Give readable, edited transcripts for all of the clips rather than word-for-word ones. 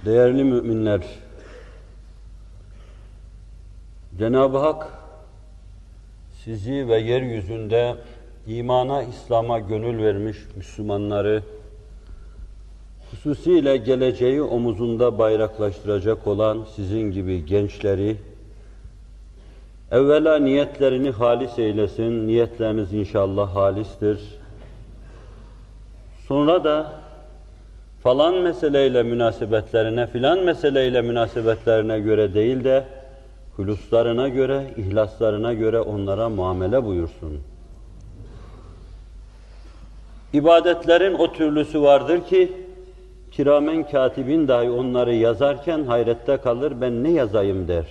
Değerli müminler, Cenab-ı Hak sizi ve yeryüzünde imana, İslam'a gönül vermiş Müslümanları, hususiyle geleceği omuzunda bayraklaştıracak olan sizin gibi gençleri, evvela niyetlerini halis eylesin, niyetleriniz inşallah halistir. Sonra da falan meseleyle münasebetlerine, filan meseleyle münasebetlerine göre değil de, huluslarına göre, ihlaslarına göre onlara muamele buyursun. İbadetlerin o türlüsü vardır ki, kiramen katibin dahi onları yazarken hayrette kalır, ben ne yazayım der.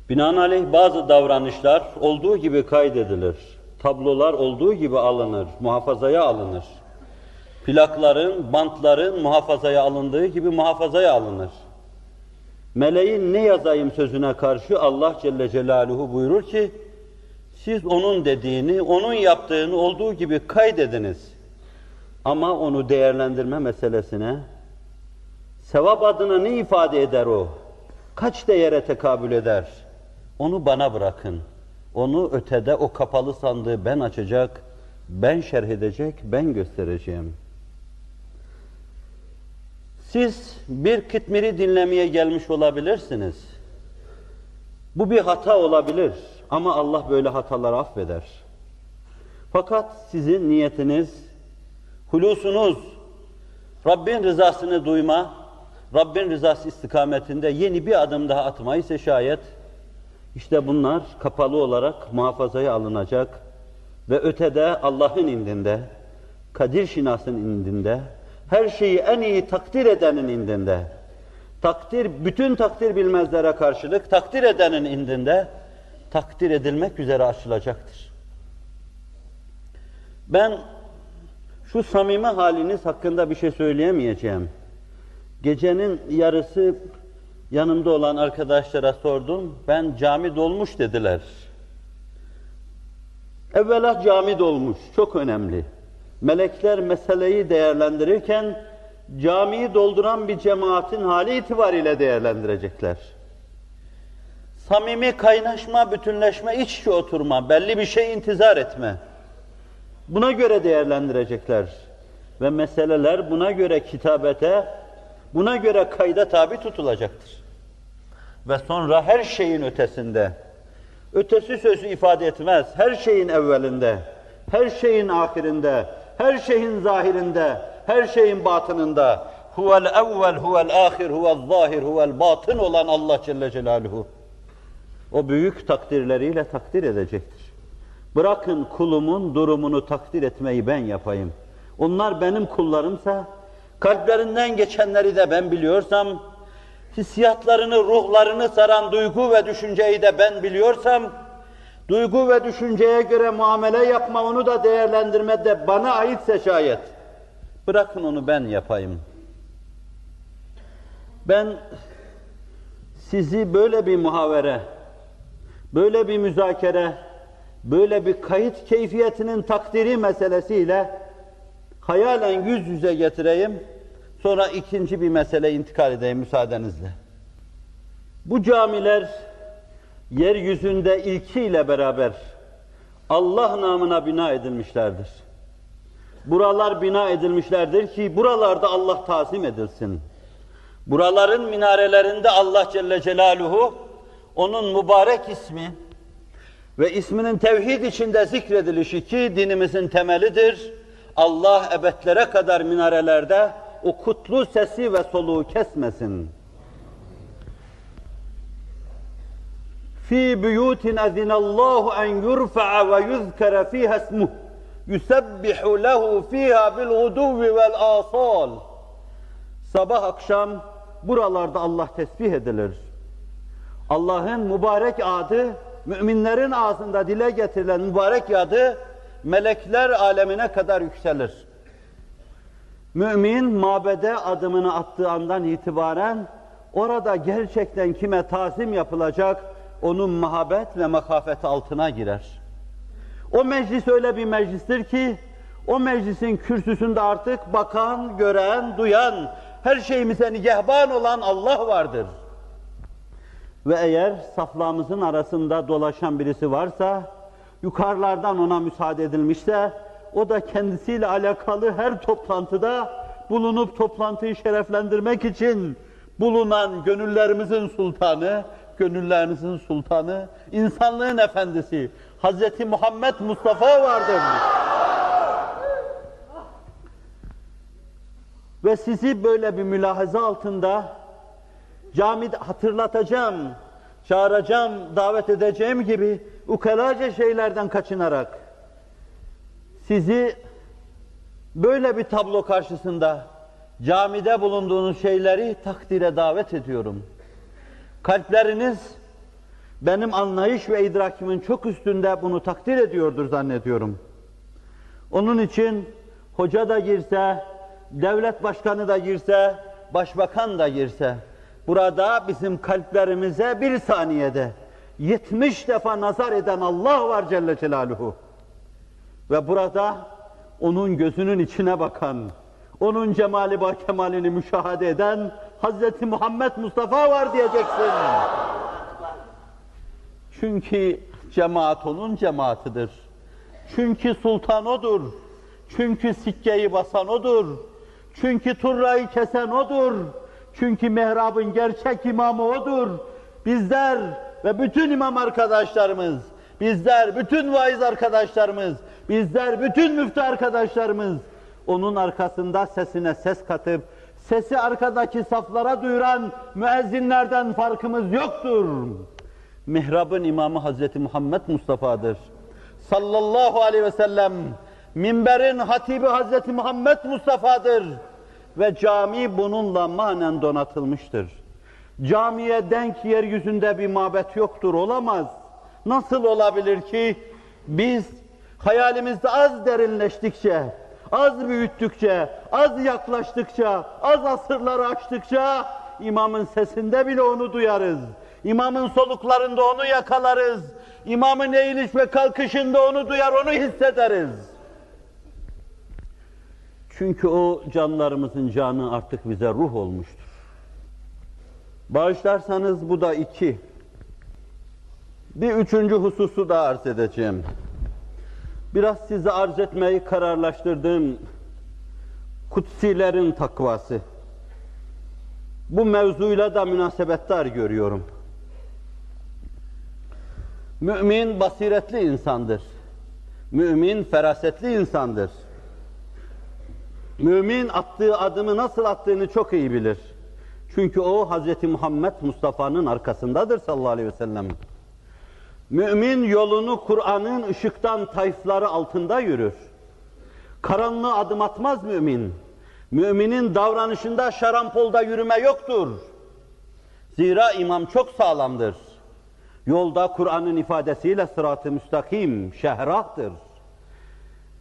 Binaenaleyh bazı davranışlar olduğu gibi kaydedilir. Tablolar olduğu gibi alınır, muhafazaya alınır. Plakların, bantların muhafazaya alındığı gibi muhafazaya alınır. Meleğin ne yazayım sözüne karşı Allah Celle Celaluhu buyurur ki, siz onun dediğini, onun yaptığını olduğu gibi kaydediniz. Ama onu değerlendirme meselesine, sevap adına ne ifade eder o? Kaç değere tekabül eder? Onu bana bırakın. Onu ötede o kapalı sandığı ben açacak, ben şerh edecek, ben göstereceğim. Siz bir kıtmiri dinlemeye gelmiş olabilirsiniz. Bu bir hata olabilir ama Allah böyle hataları affeder. Fakat sizin niyetiniz, hulusunuz, Rabbin rızasını duyma, Rabbin rızası istikametinde yeni bir adım daha atmayı ise şayet, işte bunlar kapalı olarak muhafazaya alınacak ve ötede Allah'ın indinde, Kadir Şinas'ın indinde, her şeyi en iyi takdir edenin indinde, bütün takdir bilmezlere karşılık takdir edenin indinde, takdir edilmek üzere açılacaktır. Ben şu samimi haliniz hakkında bir şey söyleyemeyeceğim. Gecenin yarısı yanımda olan arkadaşlara sordum, ben cami dolmuş dediler. Evvela cami dolmuş, çok önemli. Melekler meseleyi değerlendirirken, camiyi dolduran bir cemaatin hali itibariyle değerlendirecekler. Samimi kaynaşma, bütünleşme, iç içe oturma, belli bir şey intizar etme. Buna göre değerlendirecekler. Ve meseleler buna göre kitabete, buna göre kayda tabi tutulacaktır. Ve sonra her şeyin ötesinde, ötesi sözü ifade etmez, her şeyin evvelinde, her şeyin ahirinde, her şeyin zahirinde, her şeyin batınında, huvel evvel, huvel ahir, huvel zahir, huvel batın olan Allah Celle Celaluhu, o büyük takdirleriyle takdir edecektir. Bırakın kulumun durumunu takdir etmeyi ben yapayım. Onlar benim kullarımsa, kalplerinden geçenleri de ben biliyorsam, hissiyatlarını, ruhlarını saran duygu ve düşünceyi de ben biliyorsam, duygu ve düşünceye göre muamele yapma, onu da değerlendirme de bana aitse şayet, bırakın onu ben yapayım. Ben sizi böyle bir muhavere, böyle bir müzakere, böyle bir kayıt keyfiyetinin takdiri meselesiyle hayalen yüz yüze getireyim, sonra ikinci bir meseleye intikal edeyim müsaadenizle. Bu camiler yeryüzünde ilkiyle beraber Allah namına bina edilmişlerdir. Buralar bina edilmişlerdir ki buralarda Allah tazim edilsin. Buraların minarelerinde Allah Celle Celaluhu onun mübarek ismi ve isminin tevhid içinde zikredilişi ki dinimizin temelidir. Allah ebedlere kadar minarelerde o kutlu sesi ve soluğu kesmesin. Fi buyutin azinallahu en yurfa'a ve yuzkara fiha ismuh yusabbihu lehu fiha bil guduvi vel asal. Sabah akşam buralarda Allah tesbih edilir. Allah'ın mübarek adı, müminlerin ağzında dile getirilen mübarek adı melekler alemine kadar yükselir. Mümin mabede adımını attığı andan itibaren orada gerçekten kime tazim yapılacak, onun mahabbet ve makafeti altına girer. O meclis öyle bir meclistir ki, o meclisin kürsüsünde artık bakan, gören, duyan, her şeyimize nigehban olan Allah vardır. Ve eğer saflarımızın arasında dolaşan birisi varsa, yukarılardan ona müsaade edilmişse, o da kendisiyle alakalı her toplantıda bulunup toplantıyı şereflendirmek için bulunan gönüllerimizin sultanı, gönüllerinizin sultanı, insanlığın efendisi Hz. Muhammed Mustafa vardır. Ve sizi böyle bir mülahaza altında camide hatırlatacağım, çağıracağım, davet edeceğim gibi ukalaca şeylerden kaçınarak sizi böyle bir tablo karşısında camide bulunduğunuz şeyleri takdire davet ediyorum. Kalpleriniz benim anlayış ve idrakimin çok üstünde bunu takdir ediyordur zannediyorum. Onun için hoca da girse, devlet başkanı da girse, başbakan da girse, burada bizim kalplerimize bir saniyede 70 defa nazar eden Allah var Celle Celaluhu. Ve burada onun gözünün içine bakan, onun cemali ve kemalini müşahede eden Hz. Muhammed Mustafa var diyeceksin. Çünkü cemaat onun cemaatidir. Çünkü sultan odur. Çünkü sikkeyi basan odur. Çünkü turrayı kesen odur. Çünkü mihrabın gerçek imamı odur. Bizler ve bütün imam arkadaşlarımız, bizler bütün vaiz arkadaşlarımız, bizler bütün müftü arkadaşlarımız onun arkasında sesine ses katıp sesi arkadaki saflara duyuran müezzinlerden farkımız yoktur. Mihrabın imamı Hz. Muhammed Mustafa'dır. Sallallahu aleyhi ve sellem, minberin hatibi Hz. Muhammed Mustafa'dır. Ve cami bununla manen donatılmıştır. Camiye denk yeryüzünde bir mabet yoktur, olamaz. Nasıl olabilir ki biz hayalimizde az derinleştikçe, az büyüttükçe, az yaklaştıkça, az asırları açtıkça imamın sesinde bile onu duyarız. İmamın soluklarında onu yakalarız. İmamın eğiliş ve kalkışında onu duyar, onu hissederiz. Çünkü o canlarımızın canı artık bize ruh olmuştur. Bağışlarsanız bu da iki. Bir üçüncü hususu da arz edeceğim. Biraz size arz etmeyi kararlaştırdığım kutsilerin takvası. Bu mevzuyla da münasebettar görüyorum. Mümin basiretli insandır. Mümin ferasetli insandır. Mümin attığı adımı nasıl attığını çok iyi bilir. Çünkü o Hz. Muhammed Mustafa'nın arkasındadır sallallahu aleyhi ve sellem. Mümin yolunu Kur'an'ın ışıktan tayfları altında yürür. Karanlığa adım atmaz mümin. Müminin davranışında şarampolda yürüme yoktur. Zira imam çok sağlamdır. Yolda Kur'an'ın ifadesiyle sırat-ı müstakim, şehrahtır.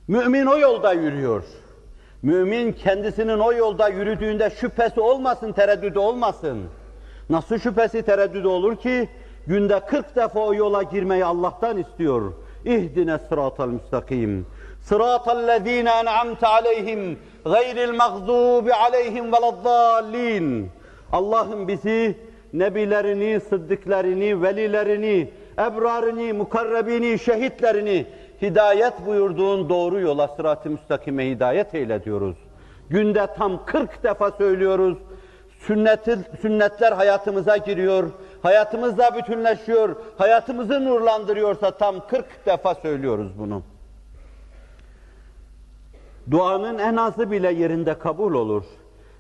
Mümin o yolda yürüyor. Mümin kendisinin o yolda yürüdüğünde şüphesi olmasın, tereddüdü olmasın. Nasıl şüphesi, tereddüdü olur ki? Günde 40 defa o yola girmeyi Allah'tan istiyor. İhdine sıratal müstakim. Sıratallezîne en'amte aleyhim gayril mağzûbi aleyhim veleddâllîn. Allah'ım bizi, nebilerini, sıddıklarını, velilerini, ebrarını, mukarrebini, şehitlerini hidayet buyurduğun doğru yola, sırat-ı müstakime hidayet eyle diyoruz. Günde tam 40 defa söylüyoruz. Sünnetler hayatımıza giriyor, hayatımızla bütünleşiyor, hayatımızı nurlandırıyorsa tam 40 defa söylüyoruz bunu. Duanın en azı bile yerinde kabul olur.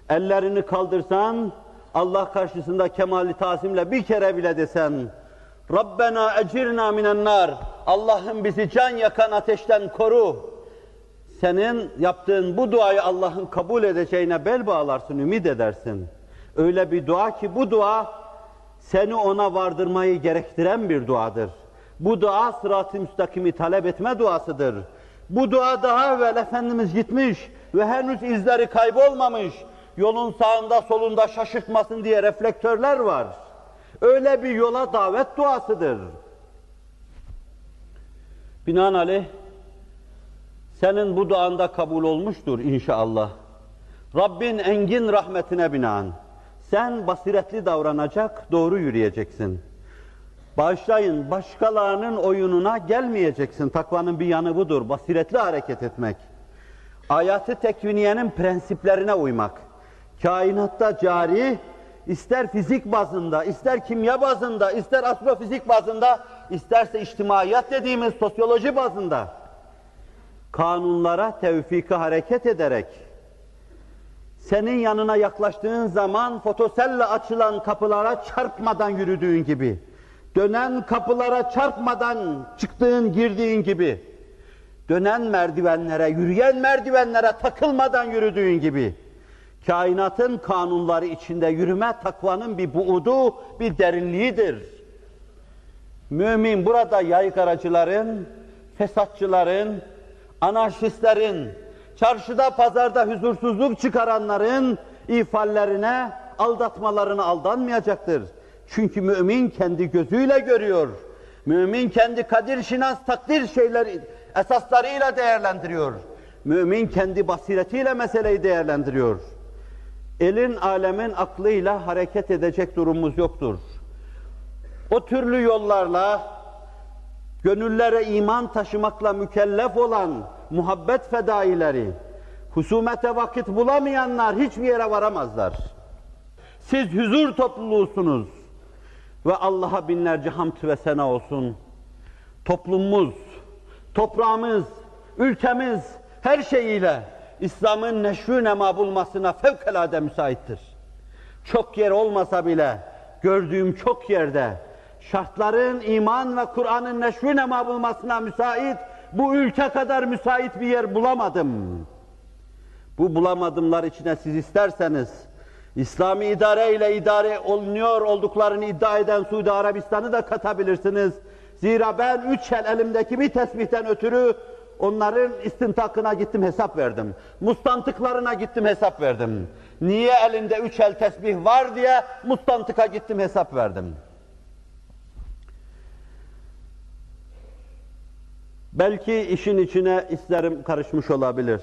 Ellerini kaldırsan, Allah karşısında kemali tazimle bir kere bile desen, Rabbena ecirna minen nar, Allah'ım bizi can yakan ateşten koru. Senin yaptığın bu duayı Allah'ın kabul edeceğine bel bağlarsın, ümit edersin. Öyle bir dua ki bu dua seni ona vardırmayı gerektiren bir duadır. Bu dua sırat-ı müstakimi talep etme duasıdır. Bu dua daha evvel Efendimiz gitmiş ve henüz izleri kaybolmamış. Yolun sağında solunda şaşırtmasın diye reflektörler var. Öyle bir yola davet duasıdır. Binaenaleyh senin bu duanda kabul olmuştur inşallah. Rabbin engin rahmetine binaen sen basiretli davranacak, doğru yürüyeceksin. Bağışlayın, başkalarının oyununa gelmeyeceksin. Takvanın bir yanı budur, basiretli hareket etmek. Ayat-ı tekviniyenin prensiplerine uymak. Kainatta cari, ister fizik bazında, ister kimya bazında, ister astrofizik bazında, isterse içtimaiyat dediğimiz sosyoloji bazında kanunlara tevfiki hareket ederek senin yanına yaklaştığın zaman fotoselle açılan kapılara çarpmadan yürüdüğün gibi, dönen kapılara çarpmadan çıktığın, girdiğin gibi, dönen merdivenlere, yürüyen merdivenlere takılmadan yürüdüğün gibi, kainatın kanunları içinde yürüme takvanın bir buğdu, bir derinliğidir. Mümin burada yaygaracıların, fesatçıların, anarşistlerin, çarşıda pazarda huzursuzluk çıkaranların ifallerine, aldatmalarına aldanmayacaktır. Çünkü mümin kendi gözüyle görüyor. Mümin kendi kadir şinas takdir şeyleri esaslarıyla değerlendiriyor. Mümin kendi basiretiyle meseleyi değerlendiriyor. Elin, alemin aklıyla hareket edecek durumumuz yoktur. O türlü yollarla, gönüllere iman taşımakla mükellef olan muhabbet fedaileri, husumete vakit bulamayanlar hiçbir yere varamazlar. Siz huzur topluluğusunuz ve Allah'a binlerce hamd ve sena olsun. Toplumumuz, toprağımız, ülkemiz her şeyiyle İslam'ın neşru nema bulmasına fevkalade müsaittir. Çok yer olmasa bile gördüğüm çok yerde şartların iman ve Kur'an'ın neşru nema bulmasına müsait, bu ülke kadar müsait bir yer bulamadım. Bu bulamadımlar içine siz isterseniz İslami idare ile idare olunuyor olduklarını iddia eden Suudi Arabistan'ı da katabilirsiniz. Zira ben 3 el elimdeki bir tesbihten ötürü onların istintakına gittim, hesap verdim. Mustantıklarına gittim, hesap verdim. Niye elinde 3 el tesbih var diye mustantıka gittim, hesap verdim. Belki işin içine hislerim karışmış olabilir.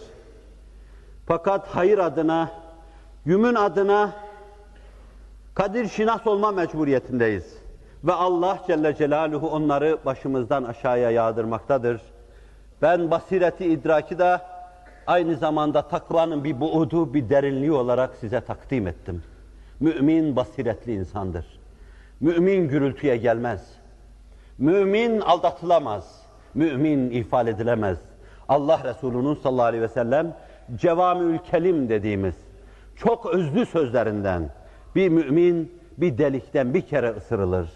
Fakat hayır adına, yümün adına kadir şinas olma mecburiyetindeyiz. Ve Allah Celle Celaluhu onları başımızdan aşağıya yağdırmaktadır. Ben basireti idraki de aynı zamanda takvanın bir buğdu, bir derinliği olarak size takdim ettim. Mümin basiretli insandır. Mümin gürültüye gelmez. Mümin aldatılamaz. Mümin ifade edilemez. Allah Resulü'nün sallallahu aleyhi ve sellem cevamiül kelim dediğimiz çok özlü sözlerinden bir mümin bir delikten bir kere ısırılır.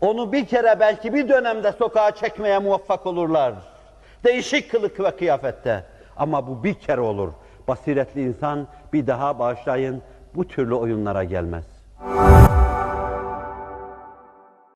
Onu bir kere belki bir dönemde sokağa çekmeye muvaffak olurlar. Değişik kılık ve kıyafette. Ama bu bir kere olur. Basiretli insan bir daha bağışlayın bu türlü oyunlara gelmez.